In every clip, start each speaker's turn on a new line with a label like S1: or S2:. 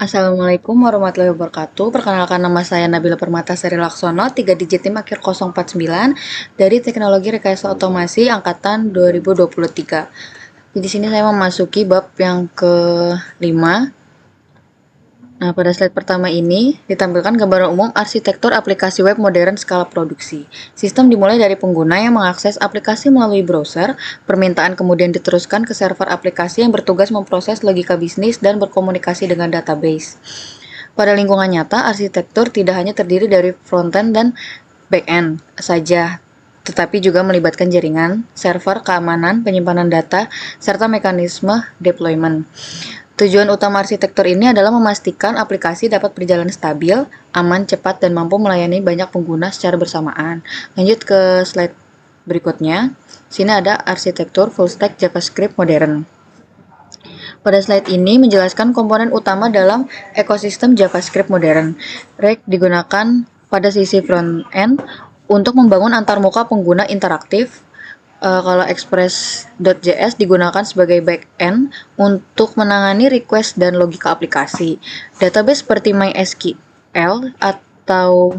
S1: Assalamualaikum warahmatullahi wabarakatuh. Perkenalkan, nama saya Nabila Permatasari Laksono, 3 digit NIM akhir 049 dari Teknologi Rekayasa Otomasi angkatan 2023. Di sini saya memasuki bab yang ke-5. Nah, pada slide pertama ini ditampilkan gambaran umum arsitektur aplikasi web modern skala produksi. Sistem dimulai dari pengguna yang mengakses aplikasi melalui browser, permintaan kemudian diteruskan ke server aplikasi yang bertugas memproses logika bisnis dan berkomunikasi dengan database. Pada lingkungan nyata, arsitektur tidak hanya terdiri dari frontend dan backend saja, tetapi juga melibatkan jaringan, server, keamanan, penyimpanan data, serta mekanisme deployment. Tujuan utama arsitektur ini adalah memastikan aplikasi dapat berjalan stabil, aman, cepat, dan mampu melayani banyak pengguna secara bersamaan. Lanjut ke slide berikutnya. Sini ada arsitektur full stack JavaScript modern. Pada slide ini menjelaskan komponen utama dalam ekosistem JavaScript modern. React digunakan pada sisi front-end untuk membangun antarmuka pengguna interaktif. Kalau Express.js digunakan sebagai back-end untuk menangani request dan logika aplikasi. Database seperti MySQL atau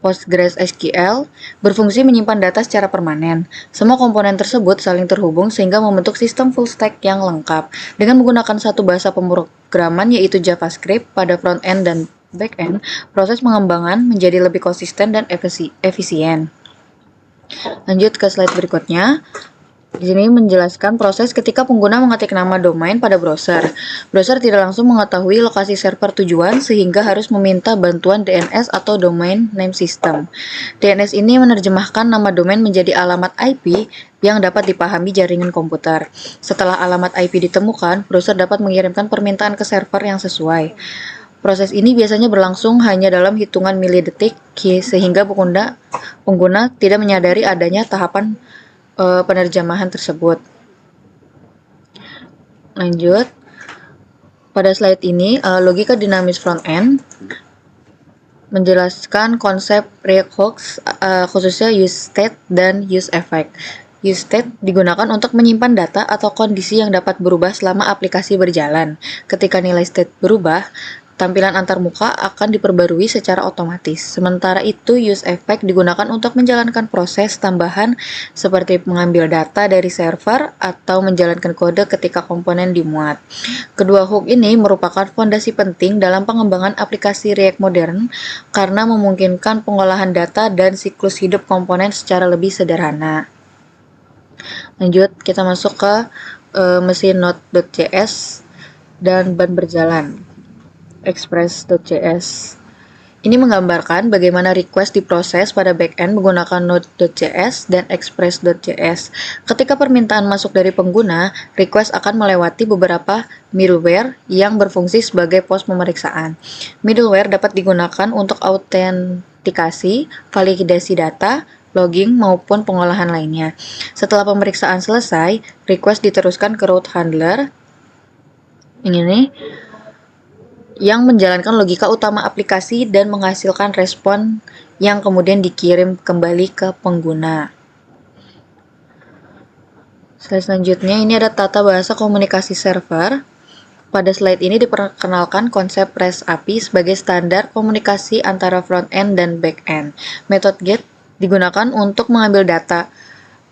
S1: PostgreSQL berfungsi menyimpan data secara permanen. Semua komponen tersebut saling terhubung sehingga membentuk sistem full stack yang lengkap. Dengan menggunakan satu bahasa pemrograman yaitu JavaScript pada front-end dan back-end, proses pengembangan menjadi lebih konsisten dan efisien. Lanjut ke slide berikutnya. Di sini menjelaskan proses ketika pengguna mengetik nama domain pada browser. Browser tidak langsung mengetahui lokasi server tujuan sehingga harus meminta bantuan DNS atau Domain Name System. DNS ini menerjemahkan nama domain menjadi alamat IP yang dapat dipahami jaringan komputer. Setelah alamat IP ditemukan, browser dapat mengirimkan permintaan ke server yang sesuai. Proses ini biasanya berlangsung hanya dalam hitungan milidetik sehingga pengguna tidak menyadari adanya tahapan penerjemahan tersebut. Lanjut, pada slide ini logika dinamis front-end menjelaskan konsep React hooks, khususnya use state dan use effect. Use state digunakan untuk menyimpan data atau kondisi yang dapat berubah selama aplikasi berjalan. Ketika nilai state berubah, tampilan antarmuka akan diperbarui secara otomatis. Sementara itu, use effect digunakan untuk menjalankan proses tambahan seperti mengambil data dari server atau menjalankan kode ketika komponen dimuat. Kedua hook ini merupakan fondasi penting dalam pengembangan aplikasi React modern karena memungkinkan pengolahan data dan siklus hidup komponen secara lebih sederhana. Lanjut, kita masuk ke mesin Node.js dan ban berjalan. Express.js. Ini menggambarkan bagaimana request diproses pada backend menggunakan Node.js dan Express.js. Ketika permintaan masuk dari pengguna, request akan melewati beberapa middleware yang berfungsi sebagai pos pemeriksaan. Middleware dapat digunakan untuk autentikasi, validasi data, logging, maupun pengolahan lainnya. Setelah pemeriksaan selesai, request diteruskan ke route handler. Ini yang menjalankan logika utama aplikasi dan menghasilkan respon yang kemudian dikirim kembali ke pengguna. Slide selanjutnya, ini ada tata bahasa komunikasi server. Pada slide ini diperkenalkan konsep REST API sebagai standar komunikasi antara front-end dan back-end. Metode GET digunakan untuk mengambil data.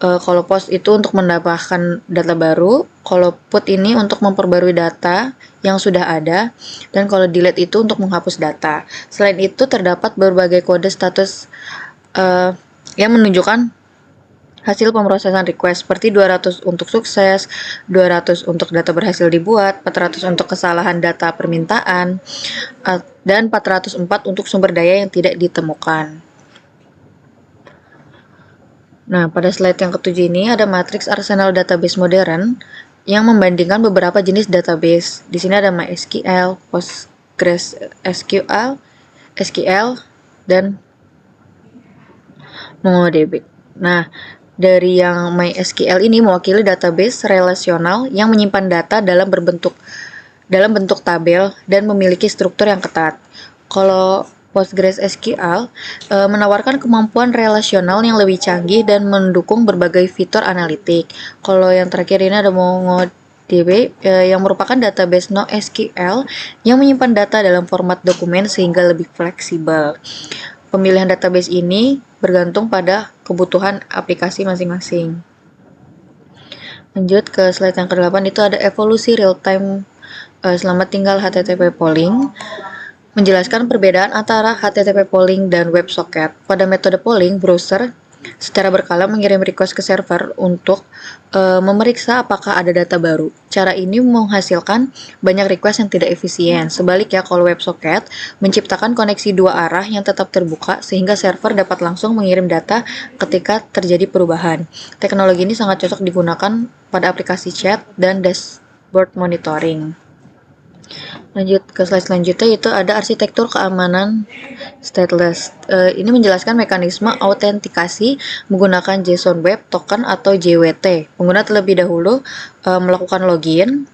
S1: Kalau post itu untuk menambahkan data baru, kalau put ini untuk memperbarui data yang sudah ada, dan kalau delete itu untuk menghapus data. Selain itu terdapat berbagai kode status yang menunjukkan hasil pemrosesan request seperti 200 untuk sukses, 200 untuk data berhasil dibuat, 400 untuk kesalahan data permintaan, dan 404 untuk sumber daya yang tidak ditemukan. Nah, pada slide yang ketujuh ini ada matriks arsenal database modern yang membandingkan beberapa jenis database. Di sini ada MySQL, PostgreSQL, SQL, dan MongoDB. Nah, dari yang MySQL ini mewakili database relasional yang menyimpan data dalam bentuk tabel dan memiliki struktur yang ketat. Kalau PostgreSQL menawarkan kemampuan relasional yang lebih canggih dan mendukung berbagai fitur analitik. Kalau yang terakhir ini ada MongoDB DB yang merupakan database NoSQL yang menyimpan data dalam format dokumen sehingga lebih fleksibel. Pemilihan database ini bergantung pada kebutuhan aplikasi masing-masing. Lanjut ke slide yang ke-8, itu ada evolusi real-time selamat tinggal HTTP polling. Menjelaskan perbedaan antara HTTP polling dan WebSocket. Pada metode polling, browser secara berkala mengirim request ke server untuk memeriksa apakah ada data baru. Cara ini menghasilkan banyak request yang tidak efisien. Sebaliknya, kalau WebSocket menciptakan koneksi dua arah yang tetap terbuka sehingga server dapat langsung mengirim data ketika terjadi perubahan. Teknologi ini sangat cocok digunakan pada aplikasi chat dan dashboard monitoring. Lanjut ke slide selanjutnya, itu ada arsitektur keamanan stateless. Ini menjelaskan mekanisme autentikasi menggunakan JSON Web Token atau JWT. Pengguna terlebih dahulu melakukan login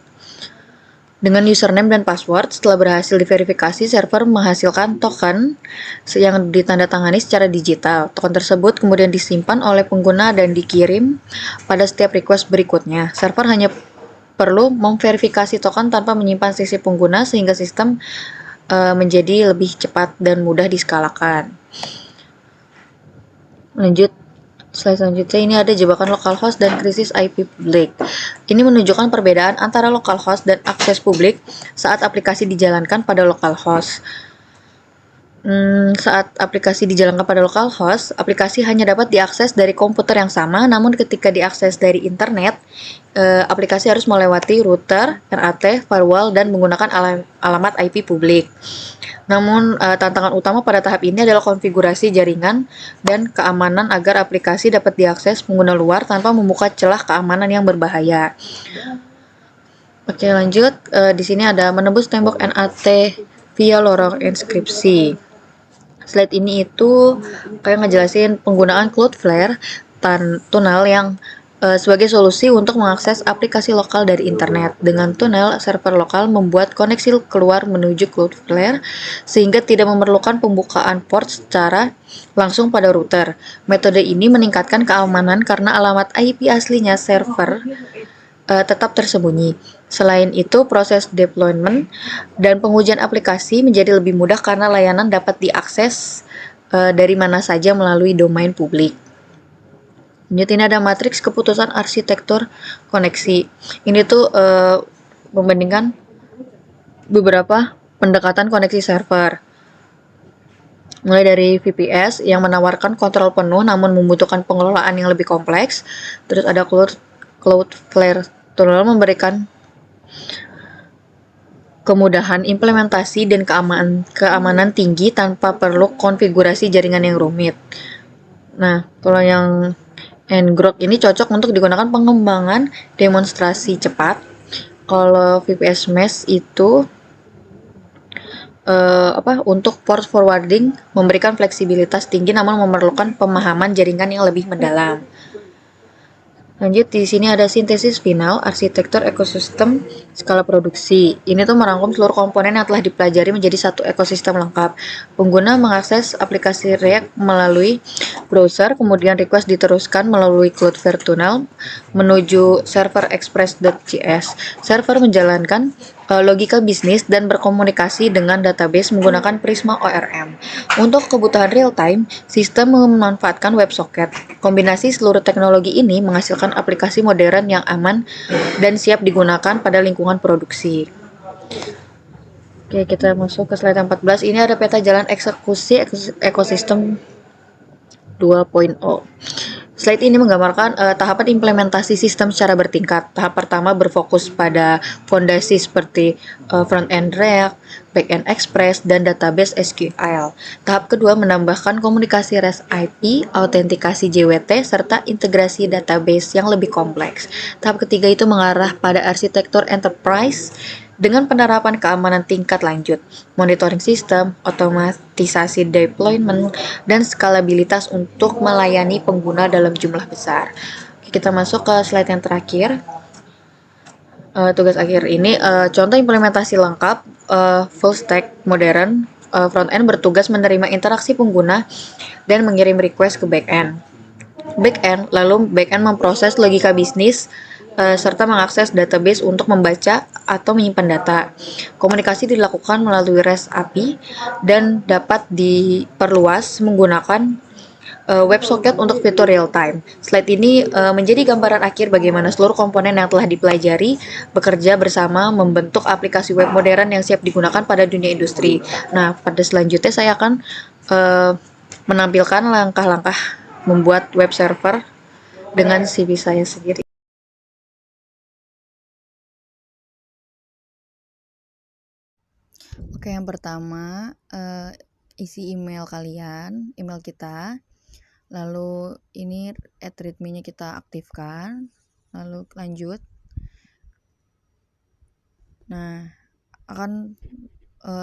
S1: dengan username dan password. Setelah berhasil diverifikasi, server menghasilkan token yang ditandatangani secara digital. Token tersebut kemudian disimpan oleh pengguna dan dikirim pada setiap request berikutnya. Server hanya perlu memverifikasi token tanpa menyimpan sisi pengguna sehingga sistem menjadi lebih cepat dan mudah diskalakan. Lanjut slide selanjutnya, ini ada jebakan localhost dan krisis IP publik. Ini menunjukkan perbedaan antara localhost dan akses publik saat aplikasi dijalankan pada localhost. Saat aplikasi dijalankan pada localhost, aplikasi hanya dapat diakses dari komputer yang sama, namun ketika diakses dari internet, aplikasi harus melewati router, NAT, firewall, dan menggunakan alamat IP publik. Namun, tantangan utama pada tahap ini adalah konfigurasi jaringan dan keamanan agar aplikasi dapat diakses pengguna luar tanpa membuka celah keamanan yang berbahaya. Oke, lanjut. Di sini ada menembus tembok NAT via lorong enkripsi. Slide ini itu kayak ngejelasin penggunaan Cloudflare tunnel yang sebagai solusi untuk mengakses aplikasi lokal dari internet. Dengan tunnel, server lokal membuat koneksi keluar menuju Cloudflare sehingga tidak memerlukan pembukaan port secara langsung pada router. Metode ini meningkatkan keamanan karena alamat IP aslinya server tetap tersembunyi. Selain itu, proses deployment dan pengujian aplikasi menjadi lebih mudah karena layanan dapat diakses dari mana saja melalui domain publik. Lanjut, ini ada matriks keputusan arsitektur koneksi. Ini tuh membandingkan beberapa pendekatan koneksi server. Mulai dari VPS yang menawarkan kontrol penuh namun membutuhkan pengelolaan yang lebih kompleks. Terus ada Cloudflare Tunnel memberikan kemudahan implementasi dan keamanan tinggi tanpa perlu konfigurasi jaringan yang rumit. Nah, kalau yang ngrok ini cocok untuk digunakan pengembangan demonstrasi cepat. Kalau VPS Mesh itu untuk port forwarding memberikan fleksibilitas tinggi namun memerlukan pemahaman jaringan yang lebih mendalam. Lanjut, di sini ada sintesis final, arsitektur ekosistem skala produksi. Ini tuh merangkum seluruh komponen yang telah dipelajari menjadi satu ekosistem lengkap. Pengguna mengakses aplikasi React melalui browser, kemudian request diteruskan melalui Cloudflare Tunnel menuju server express.js. Server menjalankan logika bisnis dan berkomunikasi dengan database menggunakan Prisma ORM. Untuk kebutuhan real-time, sistem memanfaatkan WebSocket. Kombinasi seluruh teknologi ini menghasilkan aplikasi modern yang aman dan siap digunakan pada lingkungan produksi. Oke, kita masuk ke slide 14. Ini ada peta jalan eksekusi ekosistem 2.0. Slide ini menggambarkan tahapan implementasi sistem secara bertingkat. Tahap pertama berfokus pada fondasi seperti front-end React, back-end Express, dan database SQL. Tahap kedua menambahkan komunikasi REST IP, autentikasi JWT, serta integrasi database yang lebih kompleks. Tahap ketiga itu mengarah pada arsitektur enterprise dengan penerapan keamanan tingkat lanjut, monitoring sistem, otomatisasi deployment, dan skalabilitas untuk melayani pengguna dalam jumlah besar. Oke, kita masuk ke slide yang terakhir. Tugas akhir ini, contoh implementasi lengkap full stack modern. Front-end bertugas menerima interaksi pengguna dan mengirim request ke back-end. Lalu back-end memproses logika bisnis serta mengakses database untuk membaca atau menyimpan data. Komunikasi dilakukan melalui REST API dan dapat diperluas menggunakan WebSocket untuk fitur real time. Slide ini menjadi gambaran akhir bagaimana seluruh komponen yang telah dipelajari bekerja bersama membentuk aplikasi web modern yang siap digunakan pada dunia industri. Nah, pada selanjutnya saya akan uh, menampilkan langkah-langkah membuat web server dengan CV saya sendiri. Oke, yang pertama isi email kalian, email kita. Lalu ini @readme-nya kita aktifkan. Lalu lanjut. Nah, akan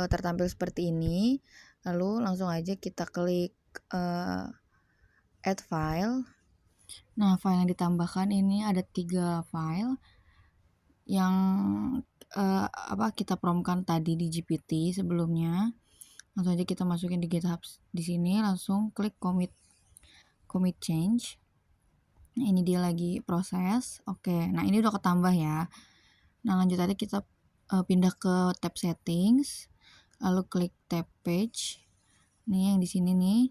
S1: tertampil seperti ini. Lalu langsung aja kita klik add file. Nah, file yang ditambahkan ini ada 3 file yang kita prompt-kan tadi di GPT sebelumnya. Langsung aja kita masukin di GitHub di sini, langsung klik commit change. Nah, ini dia lagi proses. Oke, nah ini udah ketambah ya. Nah, lanjut aja kita pindah ke tab settings, lalu klik tab page. Nih yang di sini nih.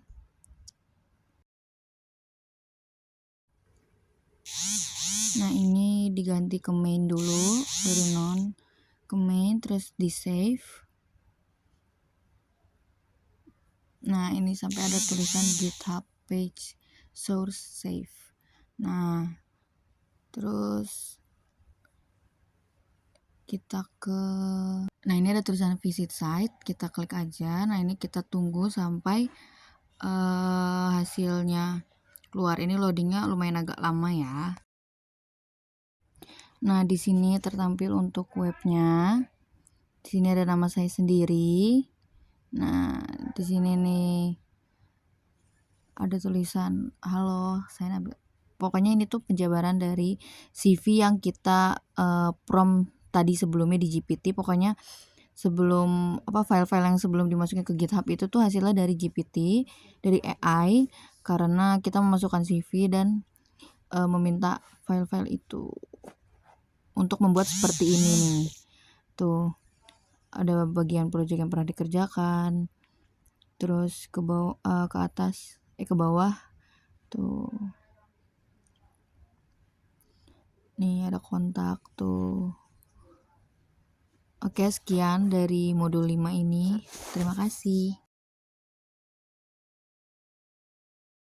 S1: Nah, ini diganti ke main dulu, dari non ke main, terus di save. Nah, ini sampai ada tulisan GitHub page source save. Nah, terus kita nah ini ada tulisan visit site, kita klik aja. Nah, ini kita tunggu sampai hasilnya keluar. Ini loadingnya lumayan agak lama ya. Nah, di sini tertampil untuk webnya. Di sini ada nama saya sendiri. Nah, di sini nih ada tulisan halo, saya Nabila. Pokoknya ini tuh penjabaran dari CV yang kita prompt tadi sebelumnya di GPT. Pokoknya sebelum file-file yang sebelum dimasukin ke GitHub itu tuh hasilnya dari GPT, dari AI, karena kita memasukkan CV dan meminta file-file itu untuk membuat seperti ini nih. Tuh ada bagian proyek yang pernah dikerjakan, terus ke bawah, ke atas, ke bawah tuh. Nih ada kontak tuh. Oke, sekian dari modul 5 ini. Terima kasih.